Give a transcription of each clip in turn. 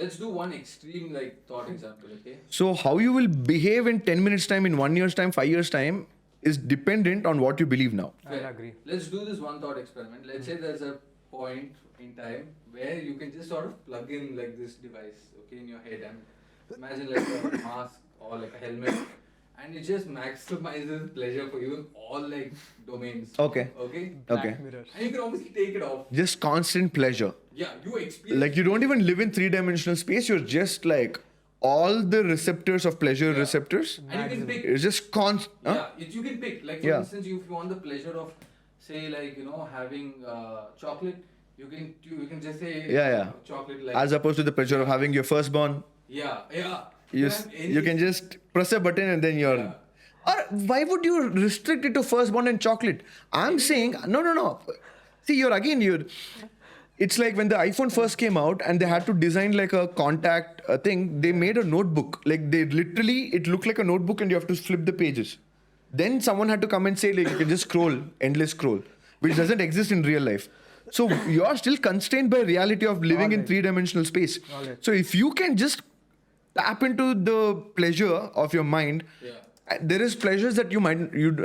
let's do one extreme thought example, okay? So how you will behave in 10 minutes time, in 1 year's time, 5 years time is dependent on what you believe now. I'll agree. Let's do this one thought experiment. Let's say there's a point in time where you can just sort of plug in this device, okay, in your head, and imagine a mask or a helmet, and it just maximizes pleasure for you in all domains. Okay. Okay. Okay. Mirror. And you can obviously take it off. Just constant pleasure. Yeah, you experience. Like you don't even live in 3-dimensional space. You're just all the receptors of pleasure receptors. And you can pick. It's just constant. Yeah, you can pick. For instance, if you want the pleasure of, say, having chocolate, you can just say chocolate As opposed to the pleasure of having your firstborn. Yeah. You can just press a button and then you're. Yeah. Or why would you restrict it to firstborn and chocolate? I'm saying no. See, you're. It's like when the iPhone first came out and they had to design a contact thing. They made a notebook. It looked like a notebook and you have to flip the pages. Then someone had to come and say you can just scroll, endless scroll, which doesn't exist in real life. So you're still constrained by reality of living in 3-dimensional space. So if you can just tap into the pleasure of your mind, there is pleasures that you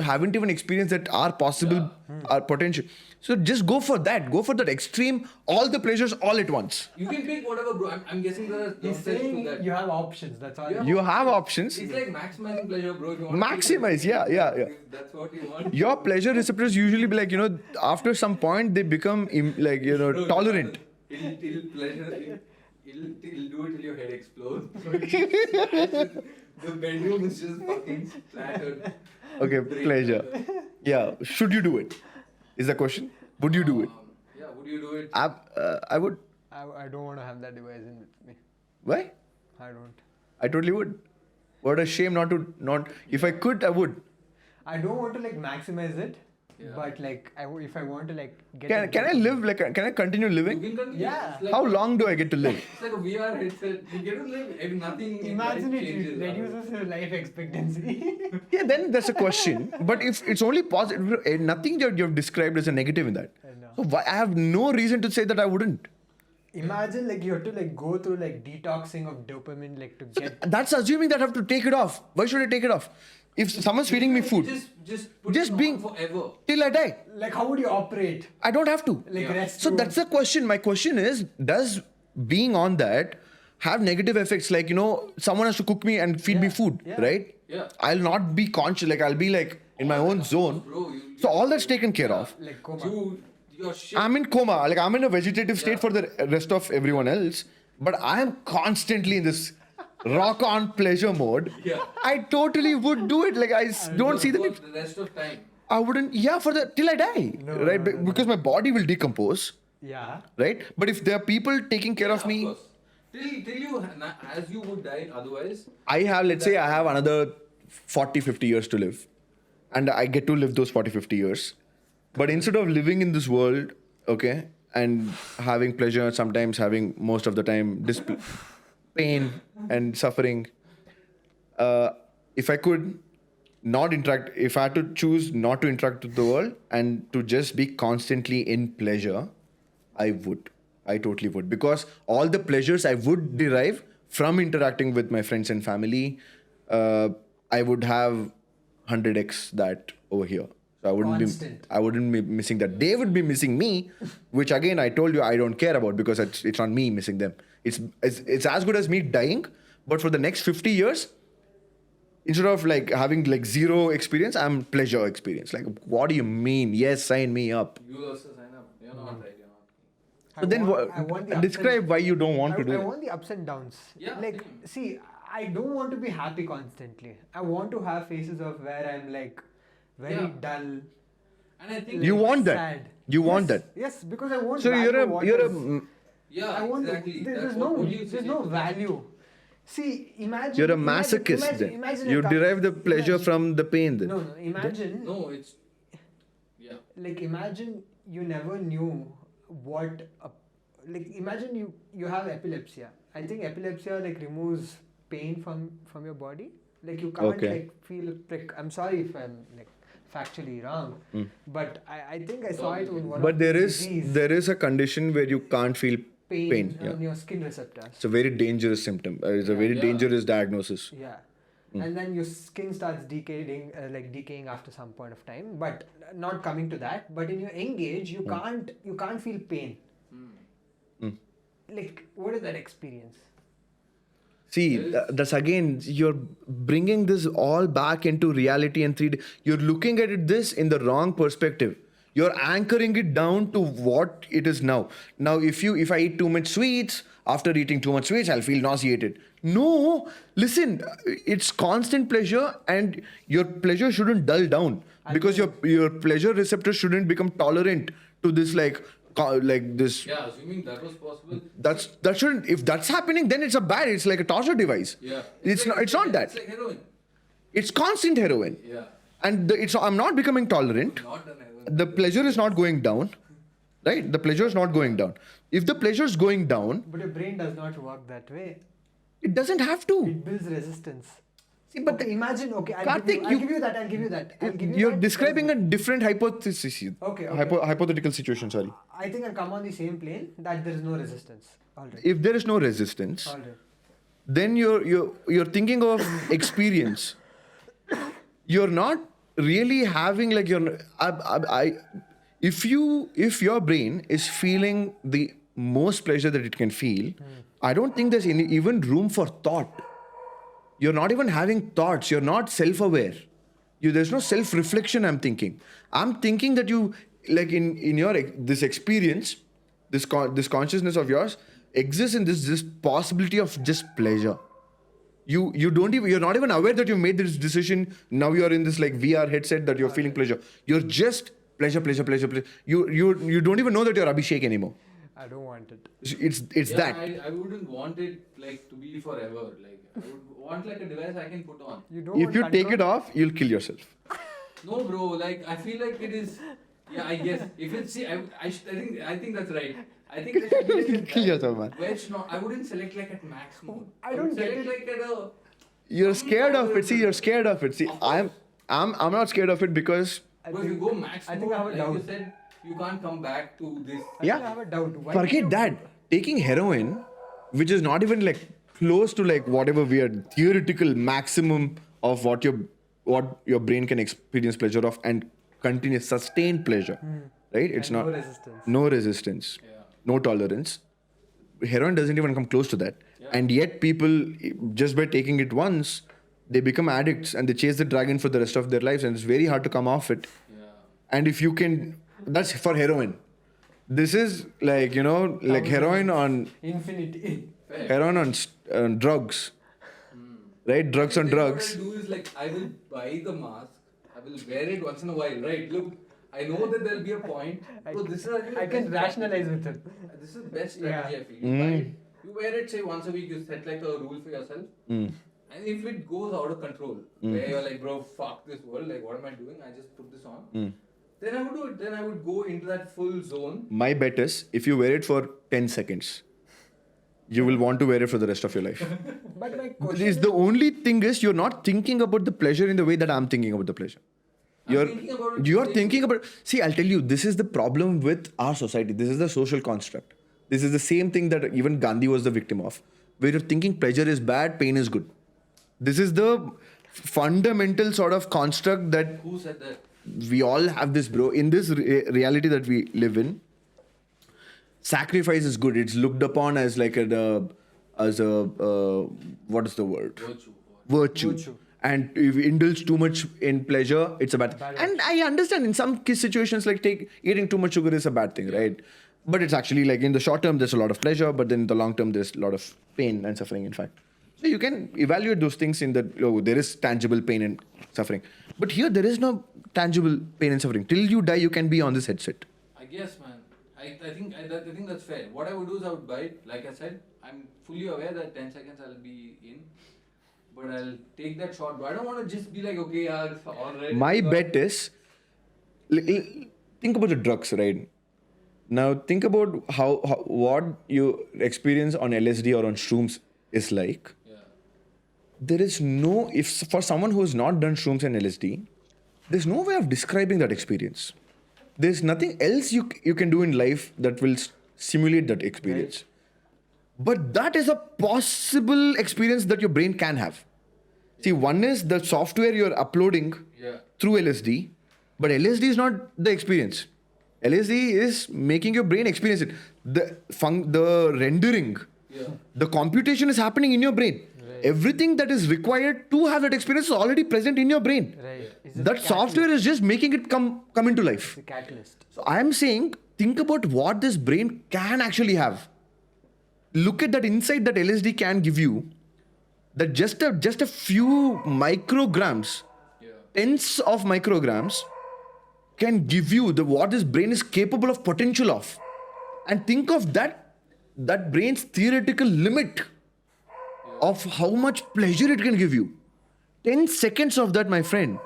haven't even experienced that are possible, are potential. So just go for that. Go for that extreme, all the pleasures all at once. You can pick whatever, bro. I'm guessing there are He's saying that. you have options. That's all. You have options. It's like maximizing pleasure, bro. If you want Maximize, yeah. If that's what you want. Your pleasure receptors usually be after some point they become Bro, tolerant. It'll pleasure. It'll do it till your head explodes. The bedroom is just fucking splattered. Okay, pleasure. Yeah, should you do it? Is the question. Would you do it? Yeah, would you do it? I would. I don't want to have that device in with me. Why? I don't. I totally would. What a shame not. If I could, I would. I don't want to maximize it, but if I want to get. Can I live? Can I continue living? You can continue. Yeah. It's How long do I get to live? It's like a VR headset. You get to live if nothing. Imagine it changes. reduces your life expectancy. Yeah, then that's a question. But if it's only positive, nothing that you've described as a negative in that. So why, I have no reason to say that I wouldn't. Imagine you have to go through detoxing of dopamine to get. That's assuming that I have to take it off. Why should I take it off? If someone's feeding me food, Just put just it being on forever. till I die. How would you operate? I don't have to. Rest. So that's the question. My question is, does being on that have negative effects? Someone has to cook me and feed me food, right? Yeah. I'll not be conscious. I'll be in my own zone. Bro, So all that's taken care of. Coma. Your shit. I'm in coma. I'm in a vegetative state for the rest of everyone else. But I'm constantly in this rock on pleasure mode. Yeah. I totally would do it. I don't see the For need. the rest of time. I wouldn't. Yeah, till I die. Right? Because my body will decompose. Yeah. Right? But if there are people taking care of me. Course. Till you, as you would die otherwise. Let's say I have another 40, 50 years to live. And I get to live those 40, 50 years. But instead of living in this world, okay, and having pleasure, sometimes having most of the time pain and suffering, if I could not interact, if I had to choose not to interact with the world and to just be constantly in pleasure, I would. I totally would. Because all the pleasures I would derive from interacting with my friends and family, I would have 100x that over here. So I wouldn't be missing that. They would be missing me, which again I told you I don't care about because it's not me missing them. It's as good as me dying, but for the next 50 years, instead of having zero experience, I'm pleasure experience. What do you mean? Yes, sign me up. You also sign up. You're not right. You're not. So then describe why you don't want to do I it. want the ups and downs. Yeah, see, I don't want to be happy constantly. I want to have phases of where I'm very dull. And I think You want that. Sad. You want that. Yes, because I want. So value you're what is- yeah, I want. exactly. There's That's no value. See, imagine. You're a masochist then. Imagine You derive the pleasure from the pain then. No, imagine. No, it's. Yeah. Imagine you never knew what. Imagine you have epilepsy. I think epilepsy removes pain from your body. You can't feel a prick. I'm sorry if I'm factually wrong, but I think I saw it on one. But of there the is disease. there is a condition where you can't feel pain, Pain, on yeah. your skin receptors. It's a very dangerous symptom. It's a very Yeah. dangerous diagnosis. Yeah. And then your skin starts decaying after some point of time. But not coming to that. But in your young age, you can't feel pain. Like, what is that experience? See, that's again, you're bringing this all back into reality and 3D. You're looking at this in the wrong perspective. You're anchoring it down to what it is now. Now, if I eat too much sweets, after eating too much sweets, I'll feel nauseated. No, listen, it's constant pleasure, and your pleasure shouldn't dull down because your pleasure receptors shouldn't become tolerant to this like this. Yeah, assuming that was possible. That shouldn't. If that's happening, then it's like a torture device. Yeah. It's not that. It's like heroin. It's constant heroin. Yeah. And I'm not becoming tolerant. Not an heroin. The pleasure is not going down, right? The pleasure is not going down. If the pleasure is going down, But your brain does not work that way. it doesn't have to. It builds resistance. See, but Okay, imagine. Okay, I'll Karthik, give you that. I'll give you that. you're describing a different hypothesis. Okay. Hypothetical situation. Sorry. I think I'll come on the same plane that there is no resistance. All right. If there is no resistance, All right. then you're thinking of experience. You're not really having like if your brain is feeling the most pleasure that it can feel, I don't think there's even room for thought. You're not even having thoughts. You're not self-aware. There's no self-reflection. I'm thinking that you like in your this experience, this consciousness of yours exists in this possibility of just pleasure. You're not even aware that you made this decision. Now you're in this like VR headset that you're feeling pleasure. You're just pleasure. You don't even know that you're Abhishek anymore. I don't want it. It's Yeah, that. I wouldn't want it like to be forever. Like I would want like a device I can put on. You don't. If want you take it control? off, you'll kill yourself. No, bro. Like I feel like it is. Yeah, I guess if it's see, I think that's right. I think there should be like a Kill yourself, man. where it's not. I wouldn't select like at max mode. I don't would get select it. like at a. You're scared of it. See, you're scared of it. See, I'm not scared of it because But if you go max I mode, think I have a like doubt. you said, you can't come back to this. I think I have a doubt. Why forget do that. Taking heroin, which is not even like close to like whatever weird theoretical maximum of what your brain can experience pleasure of and continuous sustained pleasure, right? It's And not no resistance. no resistance, Yeah. no tolerance. Heroin doesn't even come close to that, and yet people just by taking it once, they become addicts and they chase the dragon for the rest of their lives, and it's very hard to come off it. Yeah. And if you can, that's for heroin. This is like like heroin on Infinity. Fair. heroin on drugs, right? Drugs on Then drugs. What I'll do is like I will buy the mask. I will wear it once in a while, right? Look, I know that there'll be a point. So this is actually I the can best rationalize with it. strategy. This is the best Yeah. strategy I feel. You buy it, you wear it say once a week. You set like a rule for yourself. And if it goes out of control, where you're like, bro, fuck this world. Like, what am I doing? I just put this on. Then I would do it. Then I would go into that full zone. My bet is if you wear it for 10 seconds, you will want to wear it for the rest of your life. But my question Is the only thing is you're not thinking about the pleasure in the way that I'm thinking about the pleasure. I'm thinking about it You're the same thinking about. See, I'll tell you, this is the problem with our society. This is the social construct. This is the same thing that even Gandhi was the victim of, where you're thinking pleasure is bad, pain is good. This is the fundamental sort of construct that Who said that? we all have this, bro. In this reality that we live in, sacrifice is good. It's looked upon as like as a what is the word? Virtue. Virtue. And if you indulge too much in pleasure, it's a bad. And I understand in some situations, like eating too much sugar is a bad thing, right? But it's actually like in the short term, there's a lot of pleasure, but then in the long term, there's a lot of pain and suffering. In fact, so you can evaluate those things in that there is tangible pain and suffering. But here, there is no tangible pain and suffering. Till you die, you can be on this headset. I guess, man. I think that's fair. What I would do is I would buy it. Like I said, I'm fully aware that 10 seconds I'll be in. But I'll take that shot. But I don't want to just be like, okay, yeah, it's all right. My bet is, think about the drugs, right? Now think about how what you experience on LSD or on shrooms is like. Yeah. There is no, if for someone who has not done shrooms and LSD, there's no way of describing that experience. There's nothing else you can do in life that will simulate that experience. But that is a possible experience that your brain can have. See, one is the software you're uploading Yeah. through LSD, but LSD is not the experience. LSD is making your brain experience it. The rendering, Yeah. the computation is happening in your brain. Right. Everything that is required to have that experience is already present in your brain. Right. It's just That a software is just making it come into life. the catalyst. So I am saying, think about what this brain can actually have. Look at that insight that LSD can give you. That just a few micrograms, Yeah. tens of micrograms, can give you what this brain is capable of potential of. And think of that brain's theoretical limit of how much pleasure it can give you. 10 seconds of that, my friend.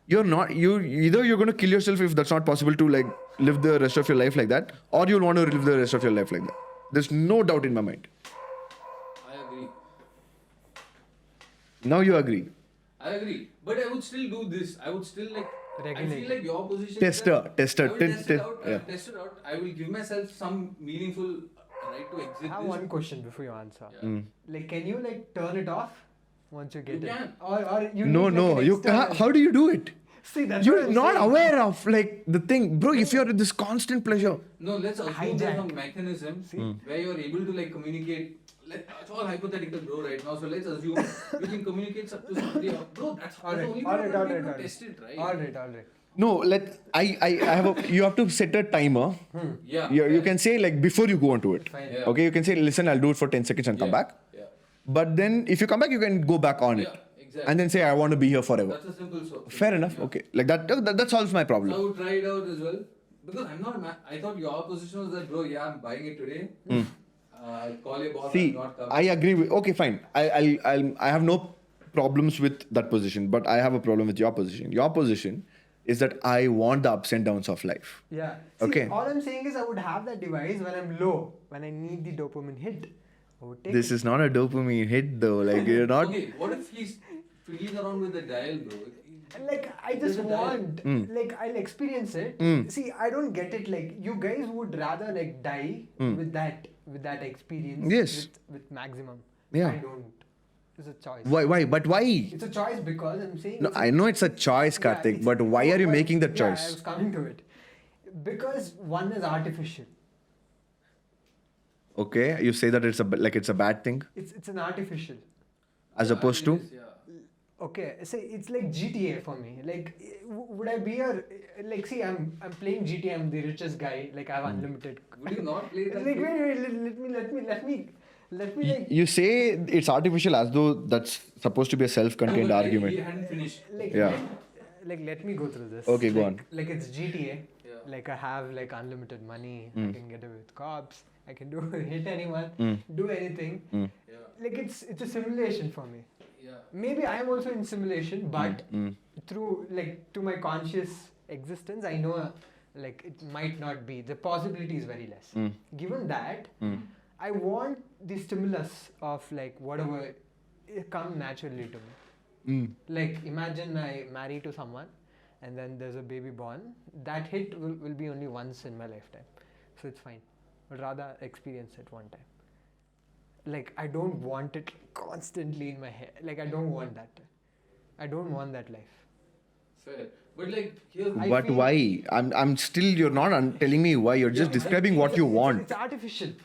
Either you're going to kill yourself if that's not possible to like live the rest of your life like that, or you'll want to live the rest of your life like that. There's no doubt in my mind. I agree. Now you agree. I agree. But I would still do this. I would still like. I Regulate. feel like your position. Tester, is that tester, I will test it out. yeah. Test it out. I will give myself some meaningful right to exit I have this. one question before you answer. Yeah. Like, can you like turn it off once you get You it? can. Or you No, need, like, no. an You external- how do you do it? See, that's what You're I'm not saying. aware of like the thing, bro. If you're in this constant pleasure, No, let's assume Hijack. there's a mechanism where you're able to like communicate. It's all hypothetical, bro, right now. So let's assume you can communicate to somebody. Bro, that's the only way you're going to be able to test it, right? All right. no. I have a. You have to set a timer. Yeah. You can say like before you go onto it. Fine. Yeah. Okay, you can say, listen, I'll do it for 10 seconds and come back. Yeah. But then if you come back, you can go back on it. Yeah, exactly. And then say, I want to be here forever. That's a simple solution. Fair enough. Okay. Like that solves my So I problem. would try it out as well. Because I'm not I thought your position was that, bro, yeah, I'm buying it today. I'll call your boss See, and not come. I agree with. Okay, fine. I have no problems with that position, but I have a problem with your position. Your position is that I want the ups and downs of life. Yeah. See, Okay. all I'm saying is I would have that device when I'm low, when I need the dopamine hit. I would take This it. is not a dopamine hit though. Like you're not. Okay, what if he's fiddling around with the dial, bro? Like I just There's a dial. want, like I'll experience it. See, I don't get it. Like you guys would rather like die with that experience. Yes. With maximum. Yeah. I don't. It's a choice. Why? But why? It's a choice because I'm saying. No, it's I know it's a choice, Yeah, Karthik. it's- But why are you making that Yeah, I choice? was coming to it. Because one is artificial. Okay, you say that it's a bad thing, It's an artificial. as opposed to. Yeah. Okay, say it's like GTA for me. Like, would I be like? See, I'm playing GTA. I'm the richest guy. Like, I have unlimited. Would you not play that? Like, game? let me. Like, You say it's artificial as though that's supposed to be a self-contained He argument. hadn't finished. like, Yeah. let me go through this. Okay, go Like- on. Like it's GTA. Yeah. Like I have like unlimited money. I can get away with cops. I can hit anyone. Do anything. Yeah. Like it's a simulation for me. Yeah. Maybe I am also in simulation, but through like to my conscious existence, I know like it might not be. The possibility is very less. Given that, I want the stimulus of like whatever come naturally to me. Like imagine I marry to someone, and then there's a baby born. That hit will be only once in my lifetime, so it's fine. I'd rather experience it one time. Like I don't want it constantly in my head. Like I don't want that. I don't want that life. Fair. But like, here's I But feel- why? I'm still. You're not telling me why. You're just Yeah, describing what you want. It's artificial. Okay,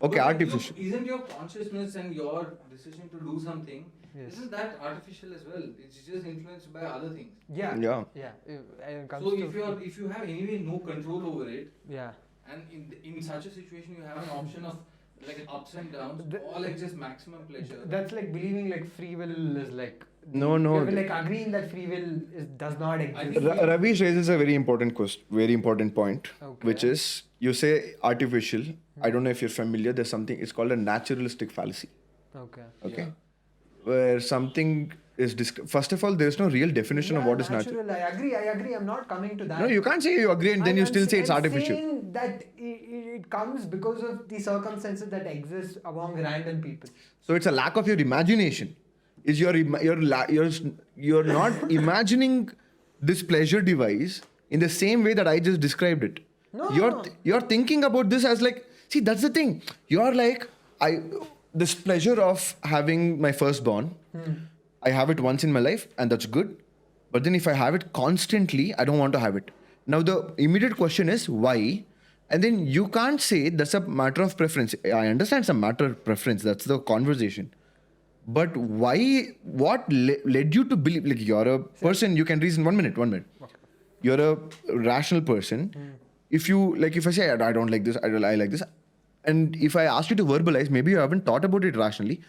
But, like, artificial. Isn't your consciousness and your decision to do something, Yes. isn't that artificial as well? It's just influenced by other things. Yeah. Yeah. Yeah. It comes So to if you have anyway no control over it, yeah. and in such a situation you have an option of like ups and downs, The- or like just maximum pleasure. That's like believing like free will is like No, no. we will, like agreeing that free will does not exist. think- Ravi raises a very important very important point, Okay. which is you say artificial. I don't know if you're familiar. There's something. It's called a naturalistic fallacy. Okay. Okay, Yeah. where something is first of all, there's no real definition of Yeah, what is natural. I agree. I'm not coming to that. No, you can't say you agree and then you still say it's I'm artificial. saying that it comes because of the circumstances that exist among random people. So it's a lack of your imagination. Is you're not imagining this pleasure device in the same way that I just described it. No, You're no. you're thinking about this as like, See, that's the thing. You're like, this pleasure of having my firstborn, I have it once in my life and that's good. But then if I have it constantly, I don't want to have it. Now, the immediate question is why? And then you can't say that's a matter of preference. I understand it's a matter of preference. That's the conversation. But why? What led you to believe? Like, you're a person, you can reason. 1 minute. Okay. You're a rational person. If I say I don't like this, I like this, and if I ask you to verbalize, maybe you haven't thought about it rationally.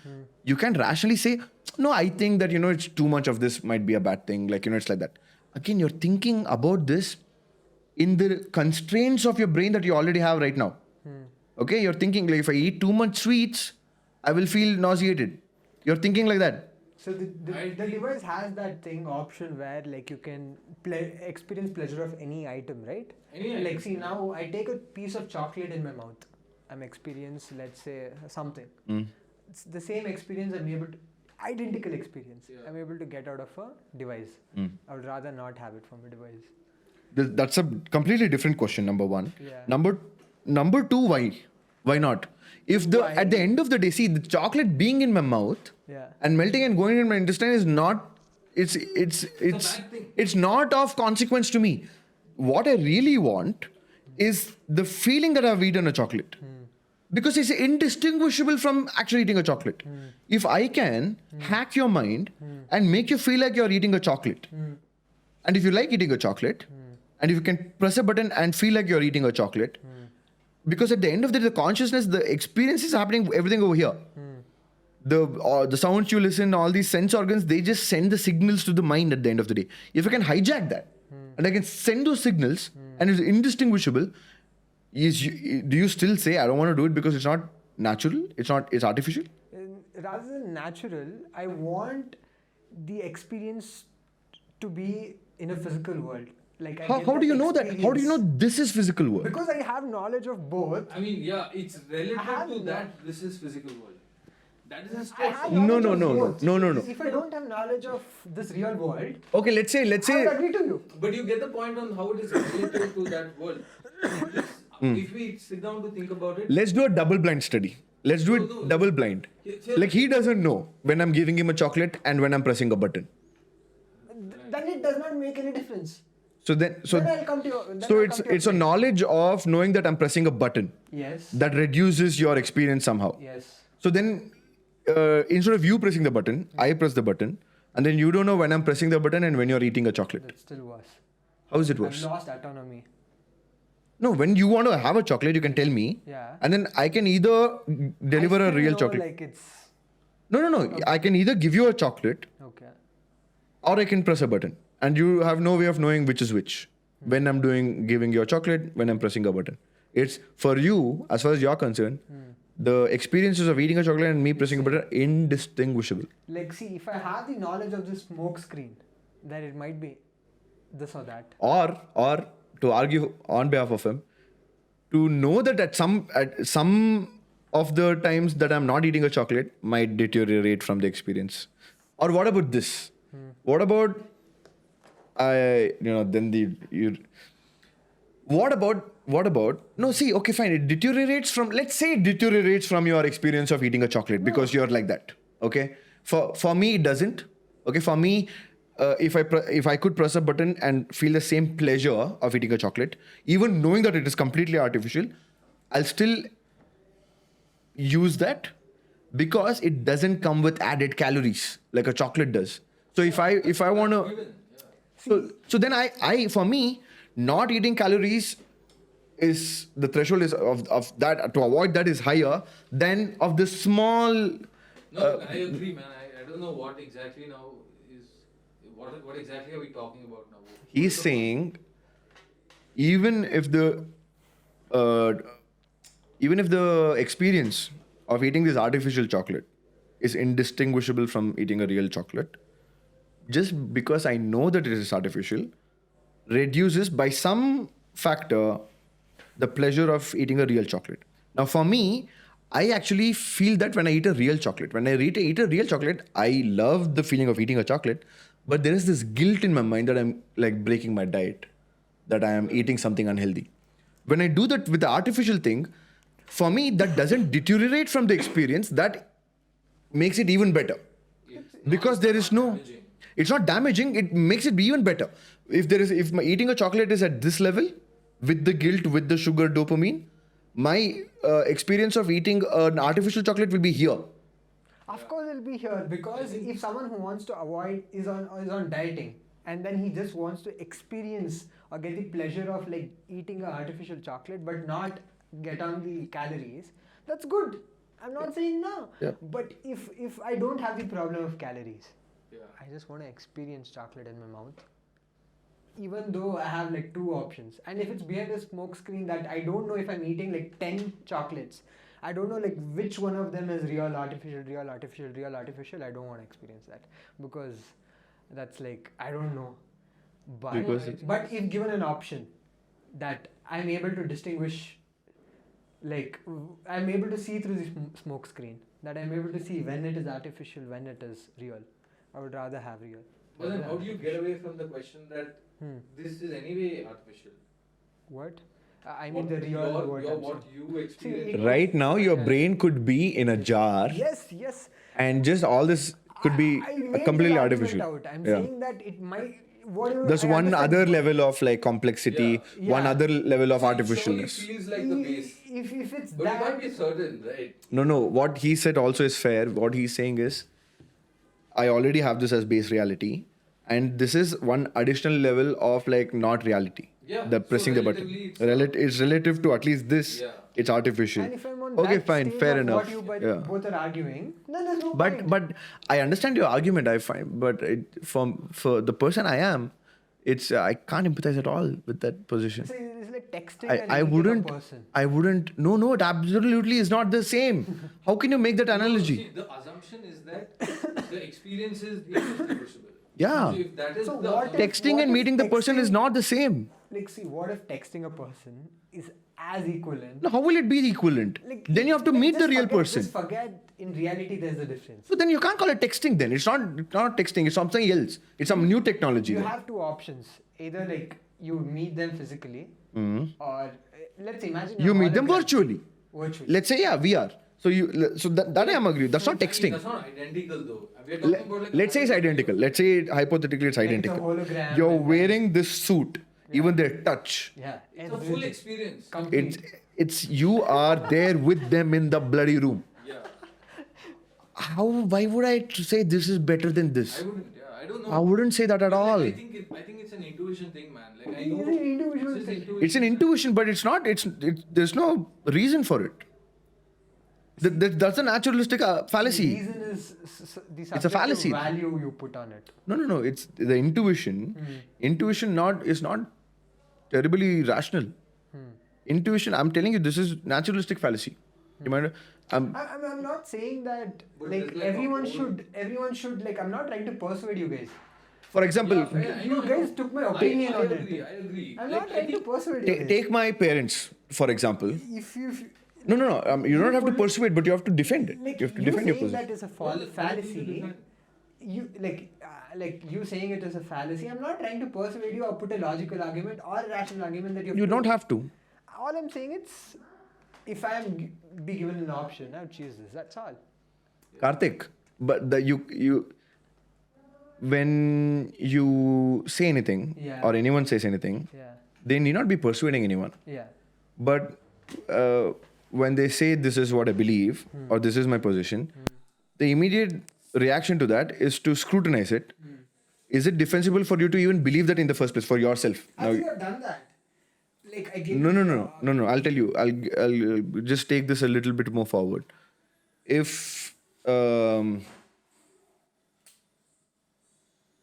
You can rationally say, no, I think that it's too much of this might be a bad thing. Like it's like that. Again, you're thinking about this in the constraints of your brain that you already have right now. Okay, you're thinking like if I eat too much sweets, I will feel nauseated. You're thinking like that. So the device has that option where like you can experience pleasure of any item, right? Like see now I take a piece of chocolate in my mouth. I'm experiencing, let's say, something. It's the same experience identical experience. Yeah. I'm able to get out of a device. I would rather not have it from a device. That's a completely different question, number one. Yeah. Number two, why? Why not? If at the end of the day, see, the chocolate being in my mouth and melting and going in my intestine is not, it's not of consequence to me. What I really want is the feeling that I've eaten a chocolate. Because it's indistinguishable from actually eating a chocolate. If I can hack your mind and make you feel like you're eating a chocolate, and if you like eating a chocolate, and if you can press a button and feel like you're eating a chocolate, because at the end of the day, the consciousness, the experience is happening, everything over here. The sounds you listen, all these sense organs, they just send the signals to the mind at the end of the day. If I can hijack that, and I can send those signals, and it's indistinguishable, do you still say, I don't want to do it because it's not natural, it's artificial? Rather than natural, I want the experience to be in a physical world. Like how do you know that? How do you know this is physical world? Because I have knowledge of both. I mean, yeah, it's related to that this is physical world. That is a step. No. If I don't have knowledge of this real world, okay, let's say. I would agree to you. But you get the point on how it is related to that world. If we sit down to think about it, let's do a double blind study. Let's do it double blind. Like he doesn't know when I'm giving him a chocolate and when I'm pressing a button. Then it does not make any difference. So I'll come to you. It's a knowledge of knowing that I'm pressing a button. Yes. That reduces your experience somehow. Yes. So then, instead of you pressing the button, I press the button, and then you don't know when I'm pressing the button and when you're eating a chocolate. That's still worse. How is it worse? I've lost autonomy. No, when you want to have a chocolate, you can tell me. Yeah. And then I can either deliver a real chocolate. Like it's... No. Okay. I can either give you a chocolate. Okay. Or I can press a button. And you have no way of knowing which is which. When I'm giving you a chocolate, when I'm pressing a button. It's for you, as far as you're concerned, the experiences of eating a chocolate and me pressing a button are indistinguishable. Like, see, if I have the knowledge of this smoke screen, then it might be this or that. Or to argue on behalf of him, to know that at some of the times that I'm not eating a chocolate might deteriorate from the experience. Or what about this? What about what about no, see, okay, fine, it deteriorates from your experience of eating a chocolate because you're like that. Okay, for me it doesn't. Okay, for me, if I could press a button and feel the same pleasure of eating a chocolate, even knowing that it is completely artificial, I'll still use that because it doesn't come with added calories like a chocolate does. So if I want to, so then I for me, not eating calories is the threshold is of that, to avoid that is higher than of the small. No, I agree, man. I don't know what exactly now is. What exactly are we talking about now? He's saying, even if the experience of eating this artificial chocolate is indistinguishable from eating a real chocolate, just because I know that it is artificial, reduces by some factor the pleasure of eating a real chocolate. Now, for me, I actually feel that when I eat a real chocolate. When I eat a real chocolate, I love the feeling of eating a chocolate, but there is this guilt in my mind that I'm like breaking my diet, that I am eating something unhealthy. When I do that with the artificial thing, for me, that doesn't deteriorate from the experience. That makes it even better. Because there is no, it's not damaging. It makes it even better. If my eating a chocolate is at this level, with the guilt, with the sugar, dopamine, my experience of eating an artificial chocolate will be here. Of course, it'll be here because if someone who wants to avoid is on dieting and then he just wants to experience or get the pleasure of like eating an artificial chocolate but not get on the calories, that's good. I'm not saying no. Yeah. But if I don't have the problem of calories, Yeah. I just want to experience chocolate in my mouth. Even though I have like two options, and if it's behind a smoke screen that I don't know if I'm eating like 10 chocolates, I don't know like which one of them is real, artificial, real, artificial, real, artificial. I don't want to experience that because that's like I don't know. But if given an option that I'm able to distinguish, like I'm able to see through the smoke screen, that I'm able to see when it is artificial, when it is real, I would rather have real. But then how do you get away from the question that this is anyway artificial? What? I mean What the real what I'm what saying. you experience. Right now, your brain could be in a jar, Yes. and just all this could be I made completely that argument artificial. out. I'm Yeah. saying that it might. Whatever. There's I one understand other level of like complexity, Yeah. one other level of Slowly artificialness. feels like the base. If it's But you can't be that. certain, right? No. What he said also is fair. What he's saying is, I already have this as base reality, and this is one additional level of like not reality. Yeah, The so pressing the button. relatively It's relative to at least this. Yeah. It's artificial. And if I'm on Okay, that fine, stage fair of enough. what you Yeah. both are arguing, then there's no But point. but I understand your argument. I find, but for the person I am, it's I can't empathize at all with that position. It's like texting and I meeting wouldn't. a person. I wouldn't. No. It absolutely is not the same. How can you make that No, analogy? see, the assumption is that the experience is indistinguishable. Yeah. So if that is So the what if- Texting and if meeting the person is texting- not the same. Like, see, what if texting a person is as equivalent? No, how will it be equivalent? Like, Then you have to like, meet the just real forget- person. Just forget. In reality, there's a difference. So then you can't call it texting. Then it's not texting. It's something else. It's some new technology. You then. have two options. Either like you meet them physically, or let's imagine You a meet them hologram. virtually. Virtually. Let's say VR. So that I am agree. That's not texting. That's not identical though. We are talking about like Let's say it's identical. Let's say hypothetically it's Like it's a identical. hologram You're and- wearing this suit. Even their touch. Yeah. It's a full everything. experience. Complete. It's you are there with them in the bloody room. Yeah. Why would I say this is better than this? I wouldn't. Yeah. I don't know. I wouldn't say that at But, like, all. I think it's an intuition thing, man. Like I It's know. an individual just thing. It's an intuition, but it's not. There's no reason for it. That's a naturalistic The fallacy. reason is the a subjective fallacy. value you put on it. No. It's the intuition. Intuition is not terribly rational. Intuition. I'm telling you, this is naturalistic fallacy. You mind? I'm not saying that But like there's, like, everyone a whole- should like I'm not trying to persuade you guys. For example, Yeah, fair, I You know, I guys know. took my opinion I on agree. it. I agree. I'm Like, not I trying to think persuade you guys. take my parents for example. If you No. You don't have to persuade, but you have to defend it. like You have to defend your saying position. that is a Well, what do you fallacy. defend? You like you saying it is a fallacy. I'm not trying to persuade you or put a logical argument or a rational argument that You don't have to. All I'm saying it's if I am be given an option, I would choose this. That's all. Karthik, but you when you say anything Yeah. or anyone says anything, Yeah. they need not be persuading anyone. Yeah. But when they say this is what I believe or this is my position, the immediate reaction to that is to scrutinize it. Is it defensible for you to even believe that in the first place for yourself? I think I've done that. Like I gave No. I'll tell you. I'll just take this a little bit more forward.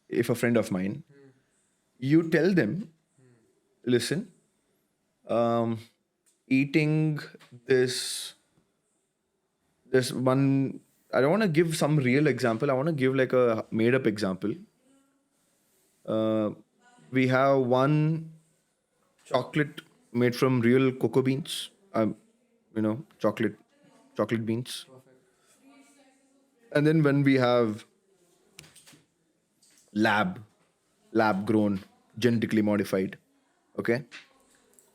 If a friend of mine, you tell them, listen, eating this one. I don't want to give some real example. I want to give like a made up example. We have one chocolate made from real cocoa beans. Chocolate beans. And then when we have lab grown, genetically modified, okay?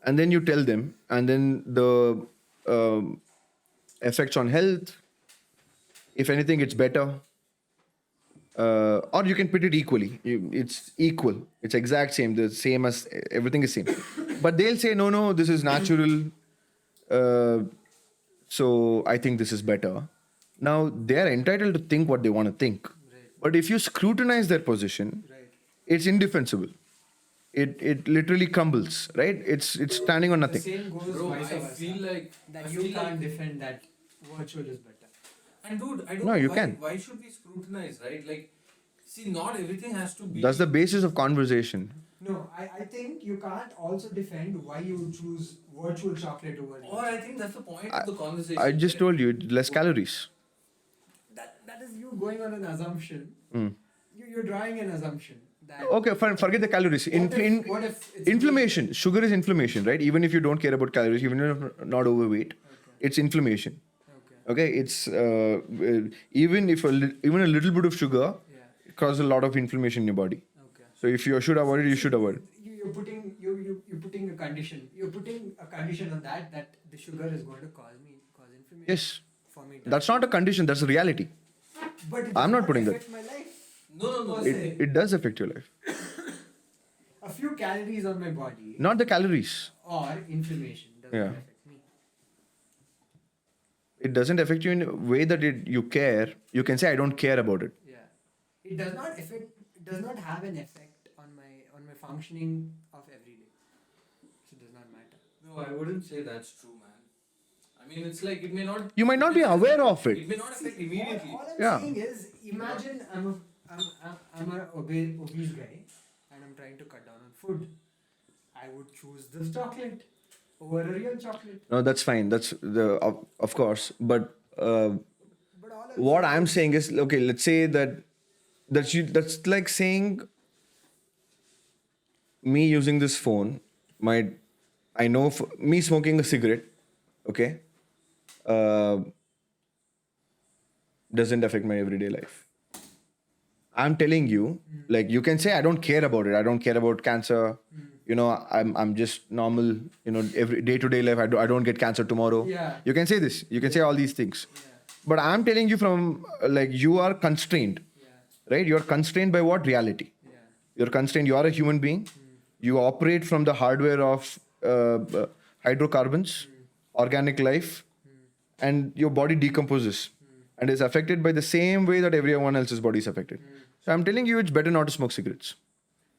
And then you tell them, and then effects on health. If anything, it's better. Or you can put it equally. It's equal. It's exact same. The same as everything is same. But they'll say, no, this is natural. So I think this is better. Now they are entitled to think what they want to think. Right. But if you scrutinize their position, Right. it's indefensible. It literally crumbles, right? It's standing on The nothing. same goes Bro, vice I versa. feel like That I you feel can't like, defend that virtual is better. and dude, I don't No, know you why, can. why should we scrutinize, right? Like, see, not everything has to be. That's the basis of conversation. No, I think you can't also defend why you would choose virtual chocolate over Or I think that's the point I- of the conversation. I just right? told you, less calories. that is you going on an assumption. Mm. You're drawing an assumption that Okay, fine, forget the calories. what if it's Inflammation. Sugar is inflammation, right? Even if you don't care about calories, even if you're not overweight, Okay. it's inflammation. Okay. Okay, it's even if even a little bit of sugar Yeah. causes a lot of inflammation in your body. Okay. So if you should avoid it, you should avoid it. You're putting a condition. You're putting a condition on that the sugar is going to cause inflammation. Yes, For me. that's not a condition. That's a reality. But it I'm does not putting that. affect my life. No. Per se. It does affect your life. A few calories on my body Not the calories. or inflammation doesn't Yeah. affect me. It doesn't affect you in a way that you care. You can say I don't care about it. Yeah. It does not affect. It does not have an effect on my functioning of every day. So it does not matter. No, I wouldn't say that's true, man. I mean, it's like it may not. You might not be aware of It it. may not affect immediately. All I'm Yeah. saying is, imagine I'm an obese guy and I'm trying to cut down on food. I would choose this chocolate over a real chocolate. No, that's fine. That's of course. But But all what I'm saying is, okay, let's say that's like saying me using this phone I know me smoking a cigarette, okay, doesn't affect my everyday life. I'm telling you, like, you can say I don't care about it. I don't care about cancer. You know, I'm just normal. You know, every day-to-day life, I don't get cancer tomorrow. Yeah. You can say this. You can say all these things. Yeah. But I'm telling you from like you are constrained, Yeah. right? You're constrained by what? Reality. Yeah. You're constrained. You are a human being. You operate from the hardware of hydrocarbons, organic life, and your body decomposes and is affected by the same way that everyone else's body is affected. So I'm telling you, it's better not to smoke cigarettes.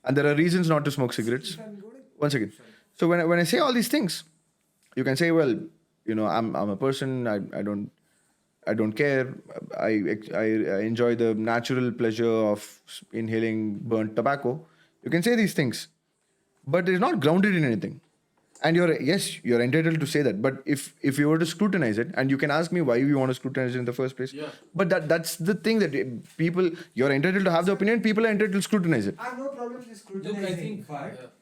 And there are reasons not to smoke cigarettes. If I'm going One second. So when I say all these things, you can say, well, you know, I'm a person. I don't care. I enjoy the natural pleasure of inhaling burnt tobacco. You can say these things, but it's not grounded in anything. And you're entitled to say that. But if you were to scrutinize it, and you can ask me why you want to scrutinize it in the first place. Yeah. But that's the thing that you're entitled to have the opinion. People are entitled to scrutinize it. I have no problem with Look, scrutinizing, I think. but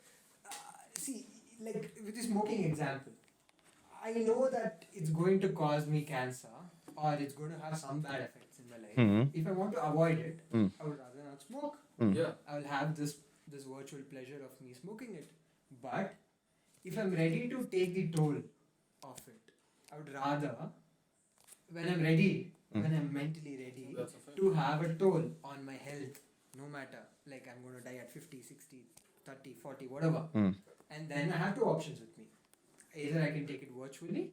see, like with the smoking example, I know that it's going to cause me cancer or it's going to have some bad effects in my life. Mhm. If I want to avoid it, Mm. I would rather not smoke. Yeah. I will have this virtual pleasure of me smoking it. But if I'm ready to take the toll of it, I would rather, when I'm ready, when I'm mentally ready, That's a fact. to have a toll on my health, no matter, like I'm going to die at 50, 60, 30, 40, whatever. Mm. And then I have two options with me. Either I can take it virtually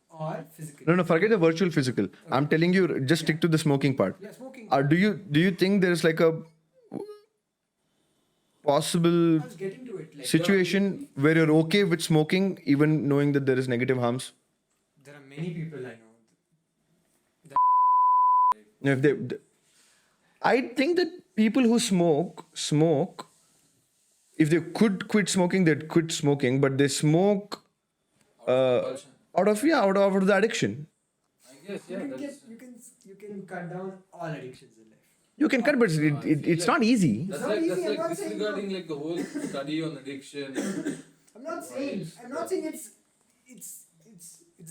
or physically. No, forget the virtual physical. I'm telling you, just stick to the smoking part. Yeah, smoking. Do you think there's like a possible I was getting to it. Like, situation where you're okay with smoking, even knowing that there is negative harms? there are many people I know. If I think that people who smoke, if they could quit smoking, they'd quit smoking, but they smoke Compulsion. out of the addiction. I guess, yeah. That's, You can cut down all addictions in life. You can cut, but it's not easy. that's not like easy, that's I'm like not saying disregarding like the whole study on addiction. I'm not saying it's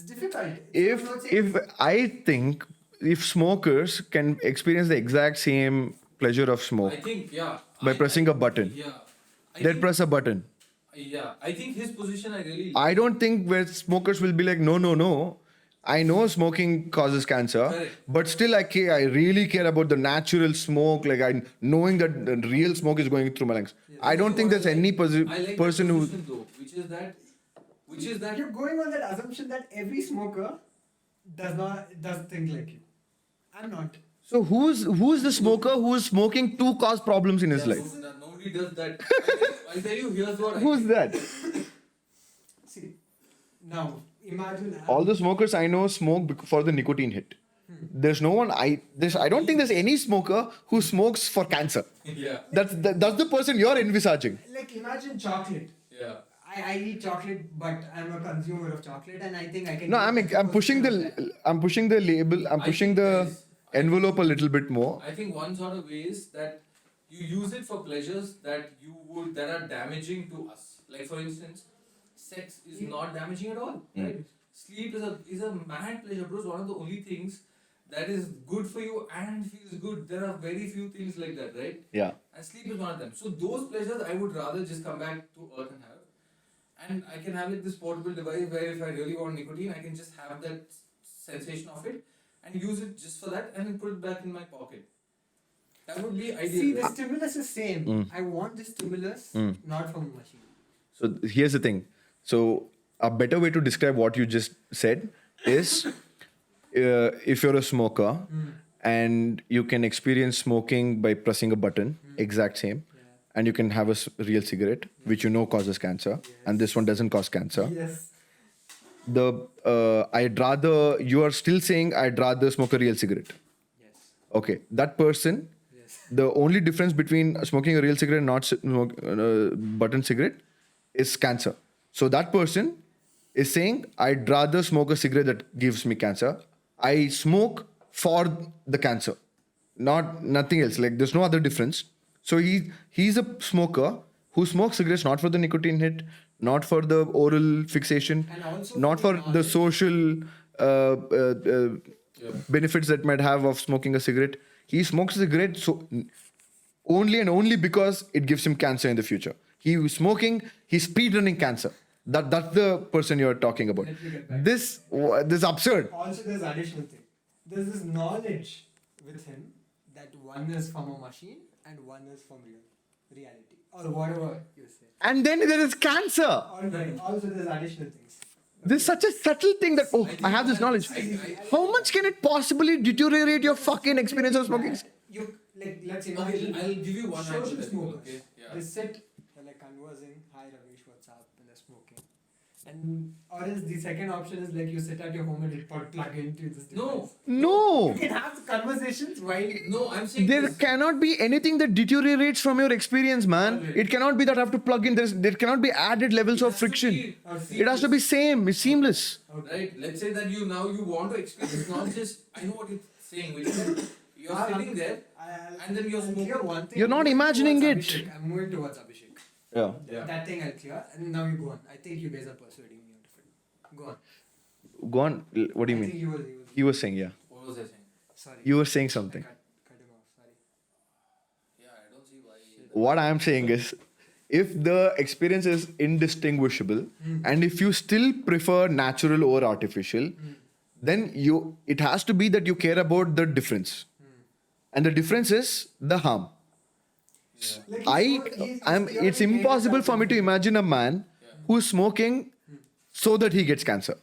difficult. If I think if smokers can experience the exact same pleasure of smoke I think, yeah. by pressing a button, Yeah. I they'd think- press a button. Yeah, I think his position I really I don't think where smokers will be like, no. I know smoking causes cancer, Correct. but still I really care about the natural smoke, like I knowing that the real smoke is going through my lungs. I don't think there's any I like person that who. position though, which is that You're going on that assumption that every smoker does think like you. I'm not. So who's the smoker who is smoking to cause problems in his life? nobody does that. I'll tell you, here's what I Who's think. that? See, now imagine. All the smokers I know smoke for the nicotine hit. There's no one I don't think there's any smoker who smokes for cancer. Yeah. That's the person you're envisaging. Like imagine chocolate. Yeah. I eat chocolate, but I'm a consumer of chocolate, and I think I can. No, get I'm 50% pushing of the that. I'm pushing the label. I'm I pushing think the there's- envelope a little bit more. I think one sort of way is that you use it for pleasures that are damaging to us. Like for instance, sex is not damaging at all. Right? Sleep is a mad pleasure, bro. It's one of the only things that is good for you and feels good. There are very few things like that, right? Yeah. And sleep is one of them. So those pleasures I would rather just come back to earth and have. And I can have like this portable device where if I really want nicotine, I can just have that sensation of it and use it just for that and then put it back in my pocket. That would be ideal. See, the right? stimulus is same. I want the stimulus, not from a machine. So here's the thing. So a better way to describe what you just said is if you're a smoker and you can experience smoking by pressing a button, exact same, and you can have a real cigarette, which you know causes cancer, and this one doesn't cause cancer. Yes. You are still saying I'd rather smoke a real cigarette. Yes. Okay, that person, Yes. the only difference between smoking a real cigarette and not button cigarette is cancer. So that person is saying, I'd rather smoke a cigarette that gives me cancer. I smoke for the cancer, nothing else. Like there's no other difference. So he's a smoker who smokes cigarettes not for the nicotine hit, not for the oral fixation, And also not for for the the social Yeah. benefits that might have of smoking a cigarette. He smokes a cigarette only and only because it gives him cancer in the future. He's smoking, he's speedrunning cancer. That's the person you're talking about. Let me get back. This is absurd. Also, there's additional thing. There's this knowledge with him that one is from a machine and one is from reality or whatever you say. And then there is cancer. Alright. Also, there's additional things. There's such a subtle thing that, I have this knowledge. How much can it possibly deteriorate your fucking experience of smoking? You let's Okay, imagine. I'll give you one social hypothetical, smokers. okay? Yeah. They sit, they're like conversing, hi Ravish, what's up, and they're smoking. And or else the second option is like you sit at your home and you plug into this device. No. You can have conversations while No, I'm saying There this. cannot be anything that deteriorates from your experience, man. Alright. It cannot be that I have to plug in. There cannot be added levels of friction. It has to be same. It's seamless. Right? Let's say that you want to experience not just, I know what you're saying, which is you're sitting there and then you're I'll smoking. clear one thing. You're not I'm moving imagining towards it. Abhishek. I'm moving towards Abhishek. Yeah. Yeah. That thing I'll clear, and now you go on. I think you guys are persuading me on different. Go on. Go on. What do you I mean? think you You were saying, yeah. What was I saying? Sorry. You were saying something. Cut him off. Sorry. Yeah, I don't see why. What I am saying is, if the experience is indistinguishable, and if you still prefer natural over artificial, then it has to be that you care about the difference, and the difference is the harm. Like It's impossible for me to imagine a man who's smoking so that he gets cancer.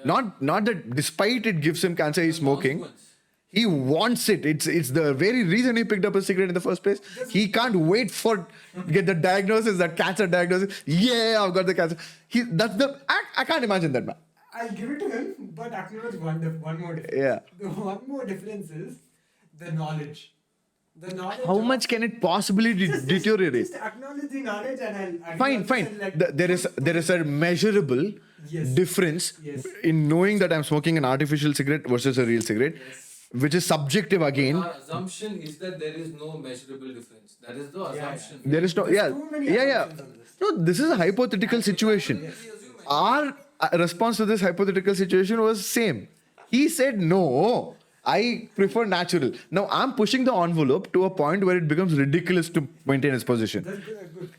Not that despite it gives him cancer, he's smoking. Consequence. He wants it. It's the very reason he picked up a cigarette in the first place. He can't wait for get the diagnosis, that cancer diagnosis. Yeah, I've got the cancer. I can't imagine that man. I'll give it to him, but acknowledge one more difference. Yeah. The one more difference is the knowledge. The knowledge. How of- much can it possibly deteriorate? Just acknowledge the knowledge and I'll. Fine. There is a measurable Yes. difference Yes. in knowing that I'm smoking an artificial cigarette versus a real cigarette, which is subjective again. Our assumption is that there is no measurable difference. That is the assumption. There is no, There's too many assumptions on this. No, this is a hypothetical situation. Our response to this hypothetical situation was same. He said no. I prefer natural. Now I'm pushing the envelope to a point where it becomes ridiculous to maintain his position. That's good.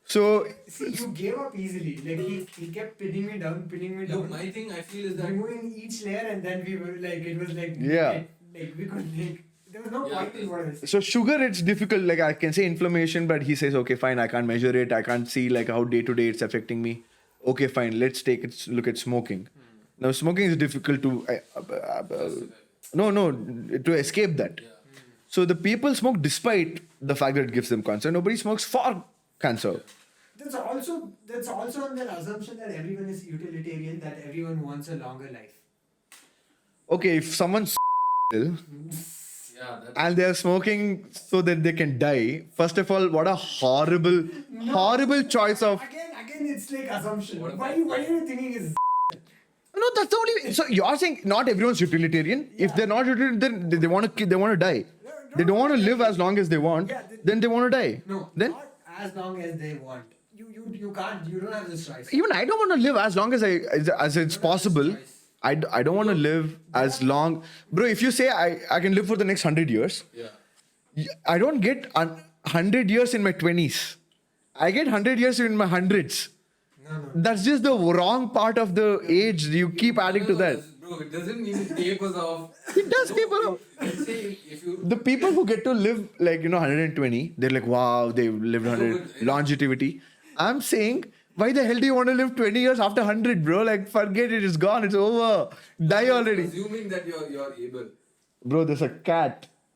So See, you gave up easily. Like he kept pinning me down. Look, my thing I feel is that removing each layer, and then we were like, it was like, Yeah. like we could like, there was no Yeah, point in what I was saying. So sugar, it's difficult. Like I can say inflammation, but he says, okay, fine, I can't measure it. I can't see like how day to day it's affecting me. Okay, fine. Let's take it. Look at smoking. Now, smoking is difficult to to escape that. yeah. So the people smoke despite the fact that it gives them cancer. Nobody smokes for cancer. That's also on the assumption that everyone is utilitarian, that everyone wants a longer life. Okay, if someone's ill Yeah, that's and they're smoking so that they can die, first of all, what a horrible choice of. Again, it's like assumption. What Why about- are you thinking is? No, that's the only. So you're saying not everyone's utilitarian. If they're not utilitarian, then they want to die. They don't want to live as long as they want. Yeah, Then they want to die. No, Then not as long as they want. You can't. You don't have this choice. even I don't want to live as long as it's possible. I don't want to live as long, bro. If you say I can live for the next 100 years, yeah. I don't get 100 years in my 20s. I get 100 years in my hundreds. No. That's just the wrong part of the age. You keep adding to that. Bro, it doesn't mean it tapers off. It does taper off. Let's say if you The people who get to live like 120, they're like, wow, they lived 100 longevity. I'm saying, why the hell do you want to live 20 years after 100, bro? Like, forget it, it's gone, it's over. Die already. assuming that you're able. Bro, there's a cat